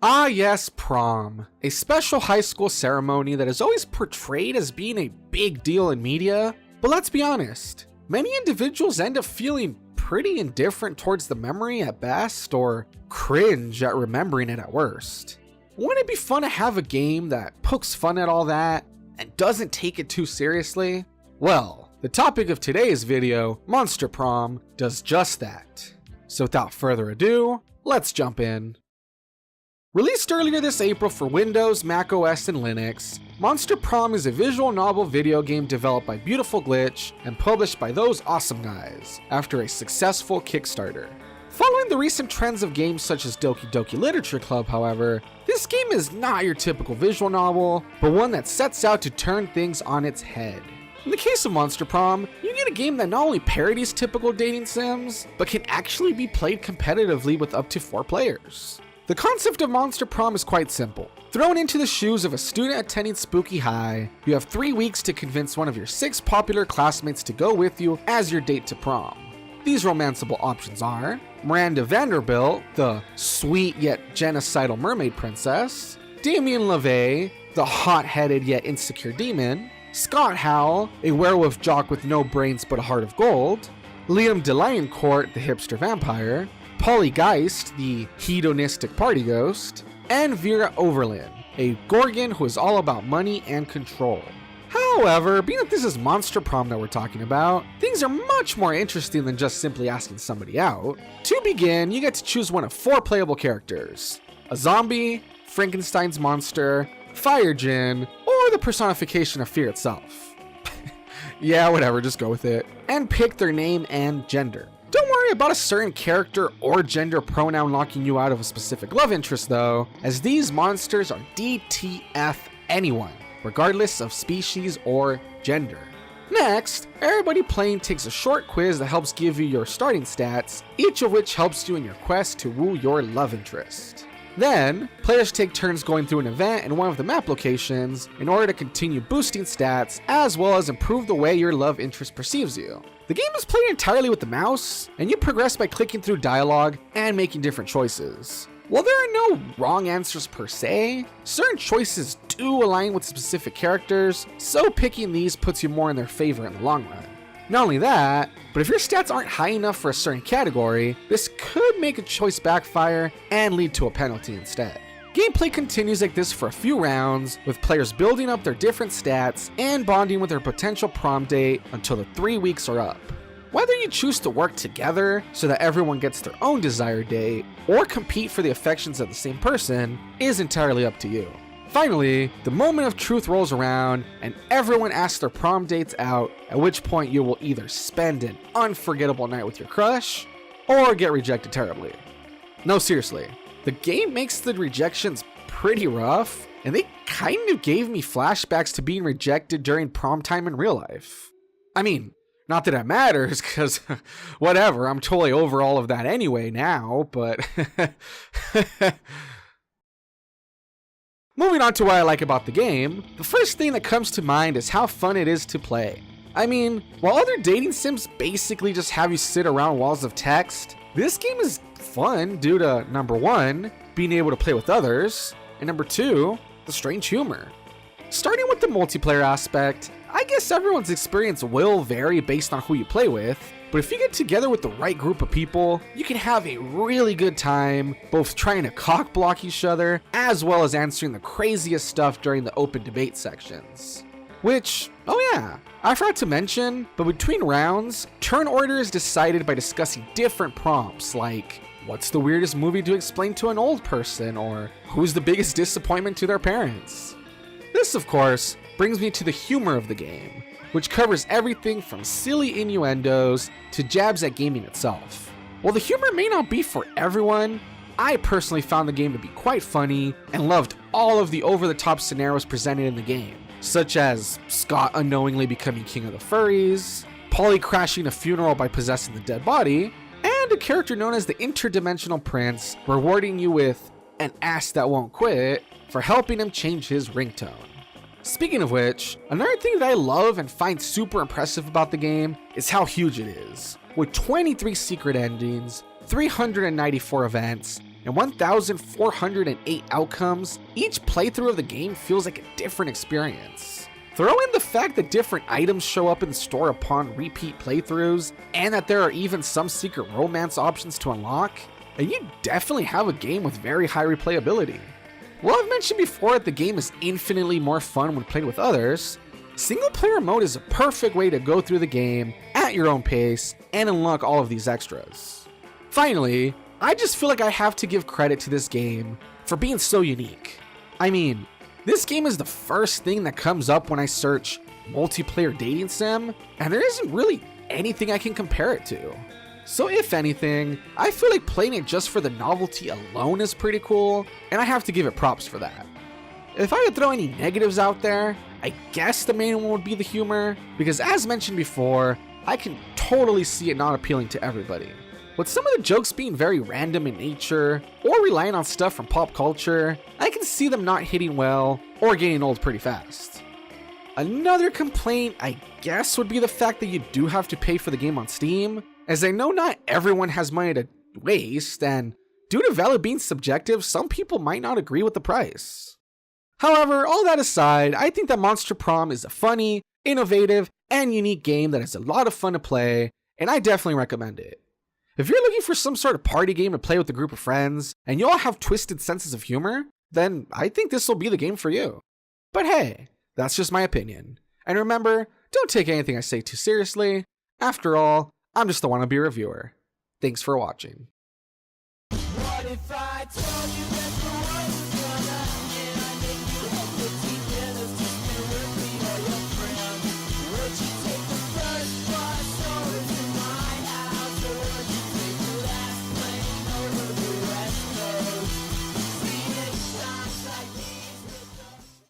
Ah yes, prom. A special high school ceremony that is always portrayed as being a big deal in media, but let's be honest, many individuals end up feeling pretty indifferent towards the memory at best, or cringe at remembering it at worst. Wouldn't it be fun to have a game that pokes fun at all that and doesn't take it too seriously? Well, the topic of today's video, Monster Prom, does just that. So without further ado, let's jump in. Released earlier this April for Windows, macOS, and Linux, Monster Prom is a visual novel video game developed by Beautiful Glitch and published by those awesome guys after a successful Kickstarter. Following the recent trends of games such as Doki Doki Literature Club, however, this game is not your typical visual novel, but one that sets out to turn things on its head. In the case of Monster Prom, you get a game that not only parodies typical dating sims, but can actually be played competitively with up to 4 players. The concept of Monster Prom is quite simple. Thrown into the shoes of a student attending Spooky High, you have 3 weeks to convince one of your 6 popular classmates to go with you as your date to prom. These romanceable options are Miranda Vanderbilt, the sweet yet genocidal mermaid princess, Damien LaVey, the hot-headed yet insecure demon, Scott Howell, a werewolf jock with no brains but a heart of gold, Liam DeLioncourt, the hipster vampire, Polly Geist, the hedonistic party ghost, and Vera Overland, a gorgon who is all about money and control. However, being that this is Monster Prom that we're talking about, things are much more interesting than just simply asking somebody out. To begin, you get to choose one of 4 playable characters: a zombie, Frankenstein's monster, fire djinn, or the personification of fear itself. Yeah, whatever, just go with it. And pick their name and gender. Don't worry about a certain character or gender pronoun locking you out of a specific love interest though, as these monsters are DTF anyone, regardless of species or gender. Next, everybody playing takes a short quiz that helps give you your starting stats, each of which helps you in your quest to woo your love interest. Then, players take turns going through an event in one of the map locations in order to continue boosting stats, as well as improve the way your love interest perceives you. The game is played entirely with the mouse, and you progress by clicking through dialogue and making different choices. While there are no wrong answers per se, certain choices do align with specific characters, so picking these puts you more in their favor in the long run. Not only that, but if your stats aren't high enough for a certain category, this could make a choice backfire and lead to a penalty instead. Gameplay continues like this for a few rounds, with players building up their different stats and bonding with their potential prom date until the 3 weeks are up. Whether you choose to work together so that everyone gets their own desired date, or compete for the affections of the same person, is entirely up to you. Finally, the moment of truth rolls around and everyone asks their prom dates out, at which point you will either spend an unforgettable night with your crush, or get rejected terribly. No, seriously, the game makes the rejections pretty rough, and they kind of gave me flashbacks to being rejected during prom time in real life. I mean, not that it matters, because whatever, I'm totally over all of that anyway now, but... Moving on to what I like about the game, the first thing that comes to mind is how fun it is to play. I mean, while other dating sims basically just have you sit around walls of text, this game is fun due to, number 1, being able to play with others, and number 2, the strange humor. Starting with the multiplayer aspect, I guess everyone's experience will vary based on who you play with, but if you get together with the right group of people, you can have a really good time, both trying to cock block each other, as well as answering the craziest stuff during the open debate sections. Which, oh yeah, I forgot to mention, but between rounds, turn order is decided by discussing different prompts like, what's the weirdest movie to explain to an old person, or who's the biggest disappointment to their parents? This, of course, brings me to the humor of the game, which covers everything from silly innuendos to jabs at gaming itself. While the humor may not be for everyone, I personally found the game to be quite funny and loved all of the over-the-top scenarios presented in the game, such as Scott unknowingly becoming king of the furries, Polly crashing a funeral by possessing the dead body, and a character known as the Interdimensional Prince rewarding you with an ass that won't quit for helping him change his ringtone. Speaking of which, another thing that I love and find super impressive about the game is how huge it is. With 23 secret endings, 394 events, and 1,408 outcomes, each playthrough of the game feels like a different experience. Throw in the fact that different items show up in the store upon repeat playthroughs, and that there are even some secret romance options to unlock, and you definitely have a game with very high replayability. While I've mentioned before that the game is infinitely more fun when played with others, single player mode is a perfect way to go through the game at your own pace and unlock all of these extras. Finally, I just feel like I have to give credit to this game for being so unique. I mean, this game is the first thing that comes up when I search multiplayer dating sim, and there isn't really anything I can compare it to. So if anything, I feel like playing it just for the novelty alone is pretty cool, and I have to give it props for that. If I could throw any negatives out there, I guess the main one would be the humor, because as mentioned before, I can totally see it not appealing to everybody. With some of the jokes being very random in nature, or relying on stuff from pop culture, I can see them not hitting well, or getting old pretty fast. Another complaint, I guess, would be the fact that you do have to pay for the game on Steam, as I know not everyone has money to waste, and due to value being subjective, some people might not agree with the price. However, all that aside, I think that Monster Prom is a funny, innovative, and unique game that is a lot of fun to play, and I definitely recommend it. If you're looking for some sort of party game to play with a group of friends, and you all have twisted senses of humor, then I think this will be the game for you. But hey, that's just my opinion. And remember, don't take anything I say too seriously. After all, I'm just the Wannabe Reviewer. Thanks for watching. What if I told you